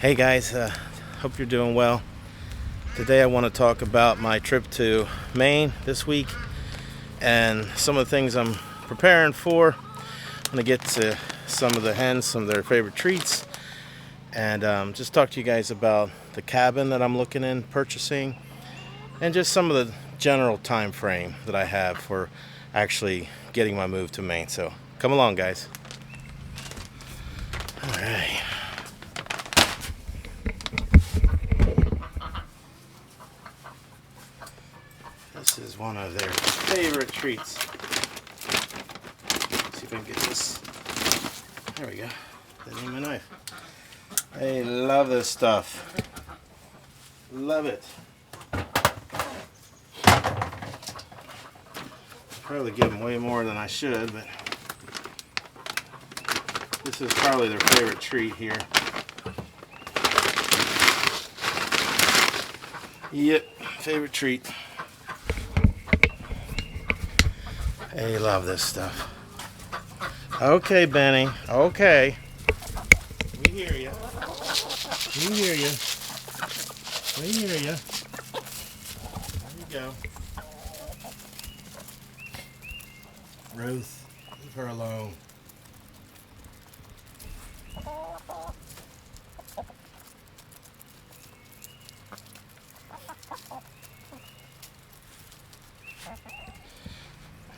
Hey guys, hope you're doing well. Today I want to talk about my trip to Maine this week and some of the things I'm preparing for. I'm going to get to some of the hens, some of their favorite treats, and just talk to you guys about the cabin that I'm looking in purchasing and just some of the general time frame that I have for actually getting my move to Maine. So come along, guys. All right. This is one of their favorite treats. Let's see if I can get this. There we go. Didn't need my knife. They love this stuff. Love it. Probably give them way more than I should, but this is probably their favorite treat here. Yep, favorite treat. They love this stuff. Okay, Benny. Okay. We hear you. We hear you. We hear you. There you go. Ruth, leave her alone.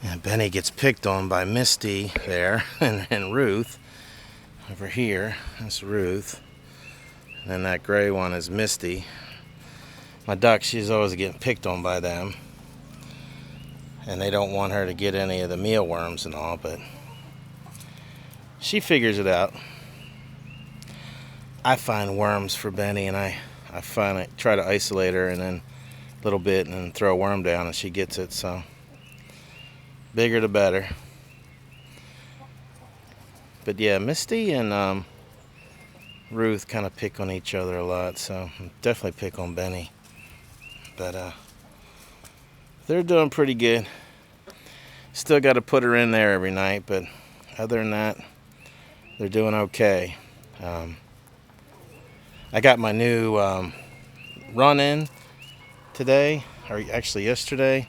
And Benny gets picked on by Misty there, and Ruth over here. That's Ruth. And then that gray one is Misty. My duck, she's always getting picked on by them. And they don't want her to get any of the mealworms and all, but she figures it out. I find worms for Benny, and I try to isolate her and then a little bit and then throw a worm down and she gets it, so bigger the better. But yeah, Misty and Ruth kind of pick on each other a lot, so definitely pick on Benny. But they're doing pretty good. Still got to put her in there every night, but other than that, they're doing okay. I got my new run-in today, or actually yesterday.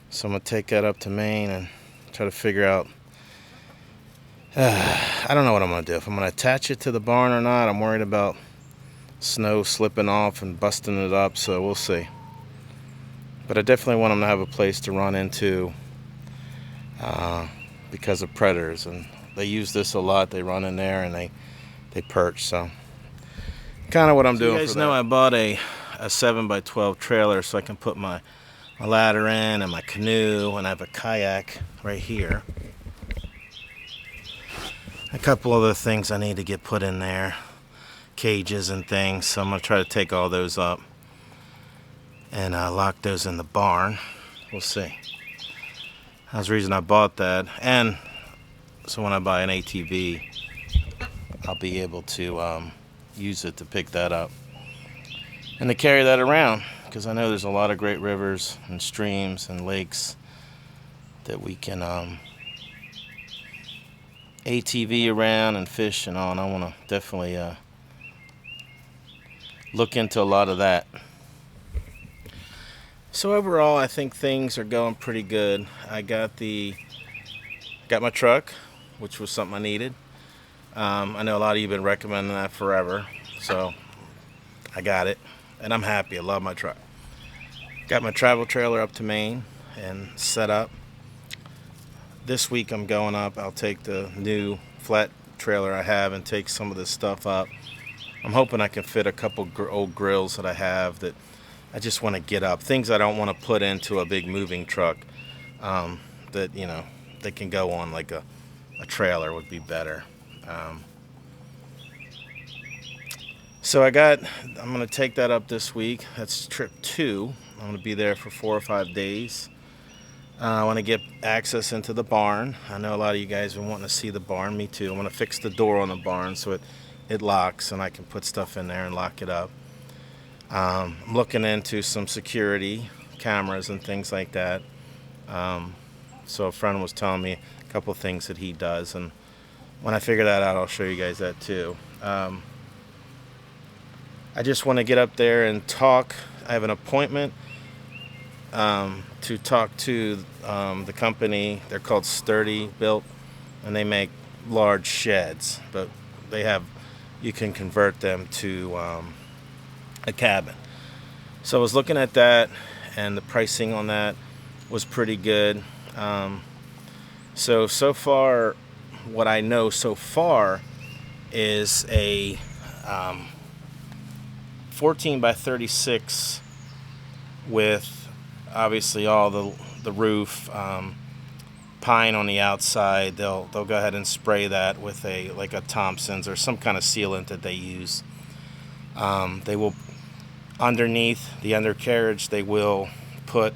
So I'm going to take that up to Maine and try to figure out, I don't know what I'm going to do. If I'm going to attach it to the barn or not. I'm worried about snow slipping off and busting it up, so we'll see. But I definitely want them to have a place to run into because of predators. And they use this a lot. They run in there and they perch, so kind of what I'm doing. You guys know I bought a 7x12 trailer so I can put my ladder in and my canoe, and I have a kayak right here. A couple other things I need to get put in there, cages and things, so I'm going to try to take all those up and lock those in the barn. We'll see. That's the reason I bought that, and so when I buy an ATV I'll be able to use it to pick that up and to carry that around, because I know there's a lot of great rivers and streams and lakes that we can ATV around and fish and all, and I want to definitely look into a lot of that. So overall, I think things are going pretty good. I got my truck, which was something I needed. I know a lot of you have been recommending that forever, so I got it, and I'm happy. I love my truck. Got my travel trailer up to Maine and set up. This week I'm going up. I'll take the new flat trailer I have and take some of this stuff up. I'm hoping I can fit a couple old grills that I have that I just want to get up. Things I don't want to put into a big moving truck that, you know, they can go on like a trailer would be better. So I'm going to take that up this week. That's trip 2. I'm going to be there for 4 or 5 days. I want to get access into the barn. I know a lot of you guys have been wanting to see the barn. Me too. I want to fix the door on the barn so it locks and I can put stuff in there and lock it up. I'm looking into some security cameras and things like that. So a friend was telling me a couple of things that he does, and when I figure that out, I'll show you guys that too. I just want to get up there and talk. I have an appointment to talk to the company. They're called Sturdy Built, and they make large sheds, but they have, you can convert them to a cabin. So I was looking at that, and the pricing on that was pretty good. So far, what I know so far is a 14 by 36 with obviously all the roof, pine on the outside. They'll go ahead and spray that with a Thompson's or some kind of sealant that they use. They will, underneath the undercarriage, they will put,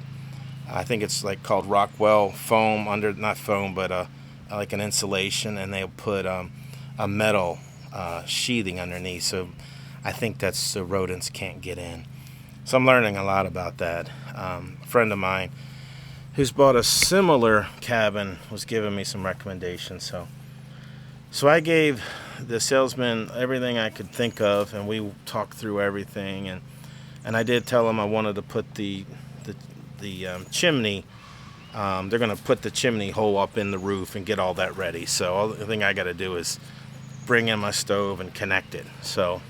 I think it's called Rockwell foam, not foam, but like an insulation, and they'll put a metal sheathing underneath. So I think that's so rodents can't get in. So I'm learning a lot about that. A friend of mine who's bought a similar cabin was giving me some recommendations. So I gave the salesman everything I could think of, and we talked through everything. And I did tell him I wanted to put the chimney. They're going to put the chimney hole up in the roof and get all that ready. So all the thing I got to do is bring in my stove and connect it. So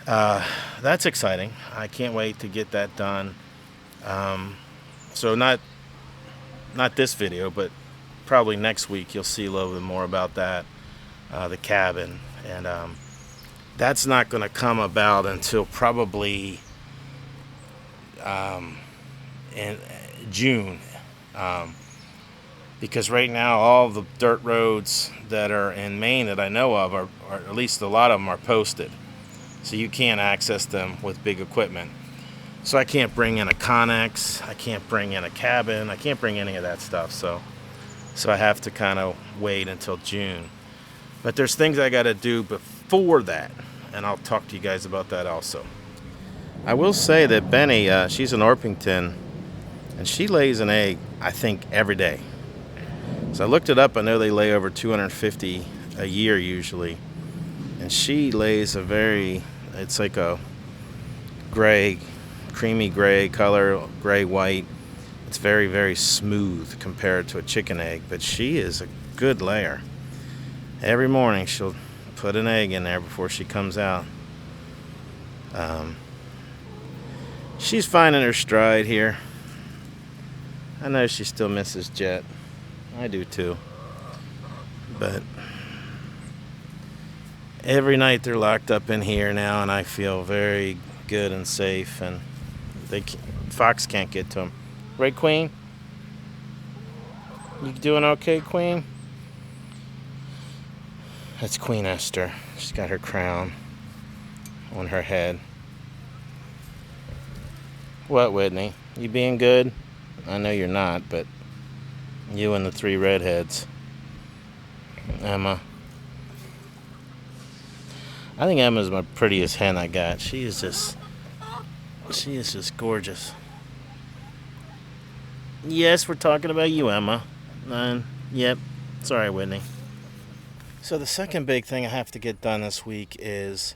that's exciting. I can't wait to get that done. So not this video, but probably next week you'll see a little bit more about that, the cabin, and that's not going to come about until probably in June, because right now all the dirt roads that are in Maine that I know of are at least a lot of them are posted, so you can't access them with big equipment. So I can't bring in a Connex, I can't bring in a cabin, I can't bring any of that stuff. So I have to kind of wait until June. But there's things I got to do before that, and I'll talk to you guys about that also. I will say that Benny, she's an Orpington, and she lays an egg, I think, every day. So I looked it up. I know they lay over 250 a year usually. And she lays it's like a gray, creamy gray color, gray-white. It's very, very smooth compared to a chicken egg, but she is a good layer. Every morning she'll put an egg in there before she comes out. She's finding her stride here. I know she still misses Jet. I do too. But every night they're locked up in here now, and I feel very good and safe, and Fox can't get to them. Right, Queen? You doing okay, Queen? That's Queen Esther. She's got her crown on her head. What, Whitney? You being good? I know you're not, but you and the three redheads. Emma. I think Emma's my prettiest hen I got. She is just gorgeous. Yes, we're talking about you, Emma. Yep. Sorry, Whitney. So the second big thing I have to get done this week is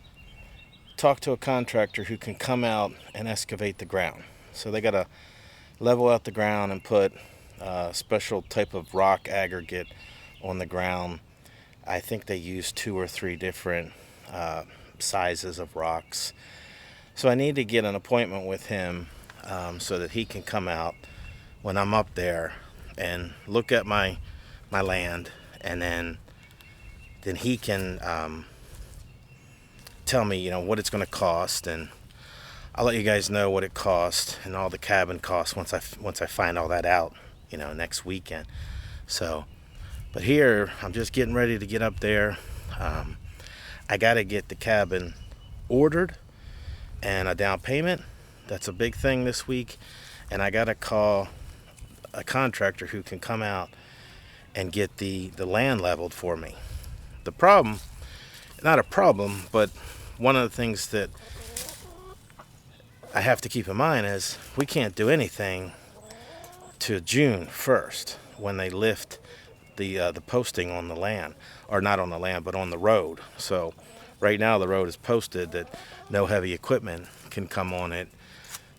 talk to a contractor who can come out and excavate the ground. So they got to level out the ground and put a special type of rock aggregate on the ground. I think they use 2 or 3 different sizes of rocks. So I need to get an appointment with him so that he can come out when I'm up there and look at my land, and then he can tell me, what it's going to cost, and I'll let you guys know what it costs and all the cabin costs once I find all that out, next weekend. So, but here I'm just getting ready to get up there. I got to get the cabin ordered and a down payment. That's a big thing this week, and I got to call a contractor who can come out and get the land leveled for me. The problem, not a problem, but one of the things that I have to keep in mind is we can't do anything till June 1st when they lift the posting on the land, or not on the land, but on the road. So right now the road is posted that no heavy equipment can come on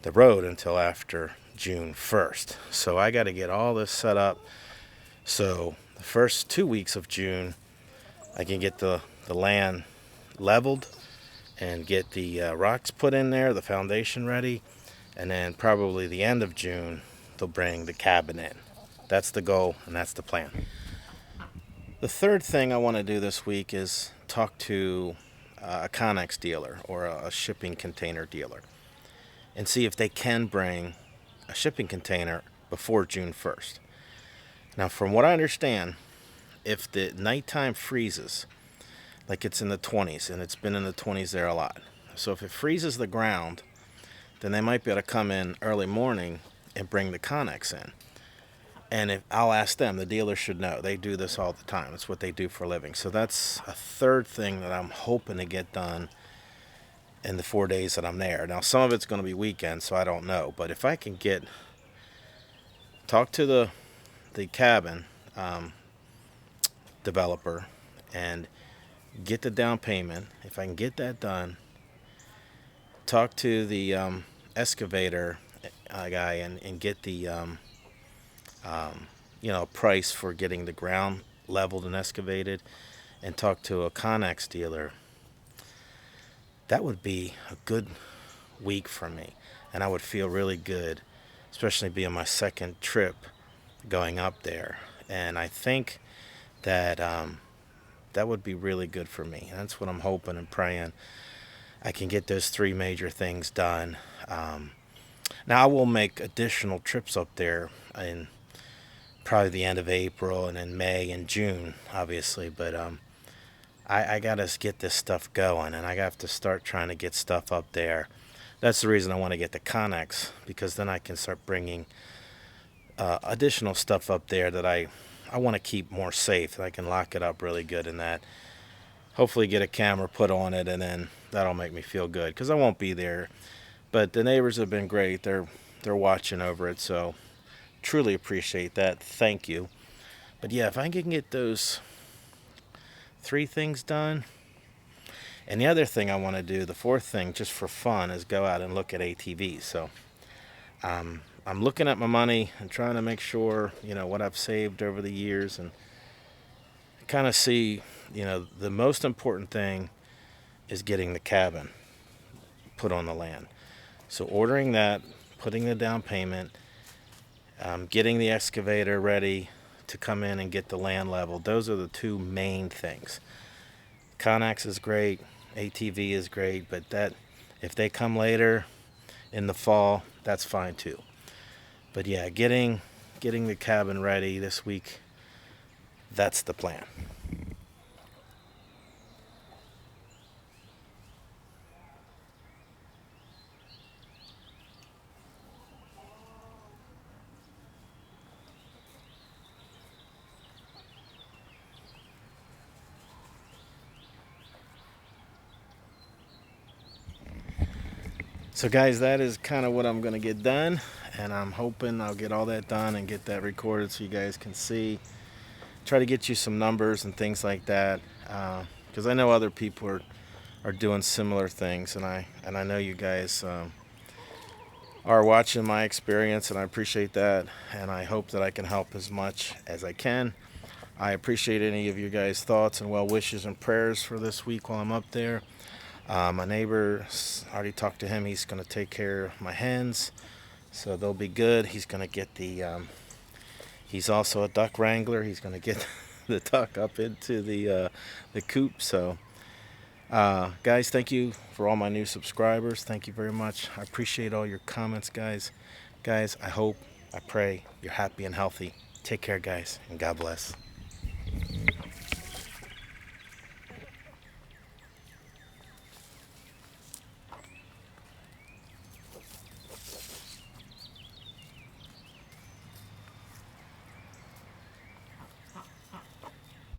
the road until after June 1st. So I got to get all this set up so the first 2 weeks of June I can get the land leveled and get the rocks put in there, the foundation ready, and then probably the end of June they'll bring the cabin in. That's the goal and that's the plan. The third thing I want to do this week is talk to a Connex dealer or a shipping container dealer and see if they can bring a shipping container before June 1st. Now, from what I understand, if the nighttime freezes, like it's in the 20s, and it's been in the 20s there a lot, so if it freezes the ground, then they might be able to come in early morning and bring the Connex in. And if I'll ask them, the dealer should know. They do this all the time. It's what they do for a living. So that's a third thing that I'm hoping to get done in the 4 days that I'm there. Now, some of it's going to be weekends, so I don't know. But if I can talk to the cabin developer and get the down payment, if I can get that done, talk to the excavator guy and get the price for getting the ground leveled and excavated, and talk to a Connex dealer, that would be a good week for me, and I would feel really good, especially being my second trip going up there. And I think that that would be really good for me. And that's what I'm hoping and praying. I can get those three major things done. Now I will make additional trips up there in probably the end of April and in May and June, obviously. But I got to get this stuff going, and I have to start trying to get stuff up there. That's the reason I want to get the Connex, because then I can start bringing additional stuff up there that I want to keep more safe. That I can lock it up really good, and that hopefully get a camera put on it, and then that'll make me feel good, because I won't be there. But the neighbors have been great. They're watching over it, so truly appreciate that. Thank you. But yeah, if I can get those three things done. And the other thing I want to do, the fourth thing, just for fun, is go out and look at ATVs. So I'm looking at my money and trying to make sure, what I've saved over the years, and kind of see, the most important thing is getting the cabin put on the land. So ordering that, putting the down payment, getting the excavator ready to come in and get the land leveled. Those are the two main things. Connex is great, ATV is great, but that, if they come later in the fall, that's fine too. But yeah, getting the cabin ready this week, that's the plan. So guys, that is kind of what I'm going to get done, and I'm hoping I'll get all that done and get that recorded so you guys can see. Try to get you some numbers and things like that, because I know other people are doing similar things, and I know you guys are watching my experience, and I appreciate that, and I hope that I can help as much as I can. I appreciate any of you guys' thoughts and well wishes and prayers for this week while I'm up there. My neighbor, I already talked to him. He's going to take care of my hens, so they'll be good. He's going to get he's also a duck wrangler. He's going to get the duck up into the coop. So guys, thank you for all my new subscribers. Thank you very much. I appreciate all your comments, guys. I hope, I pray you're happy and healthy. Take care, guys, and God bless.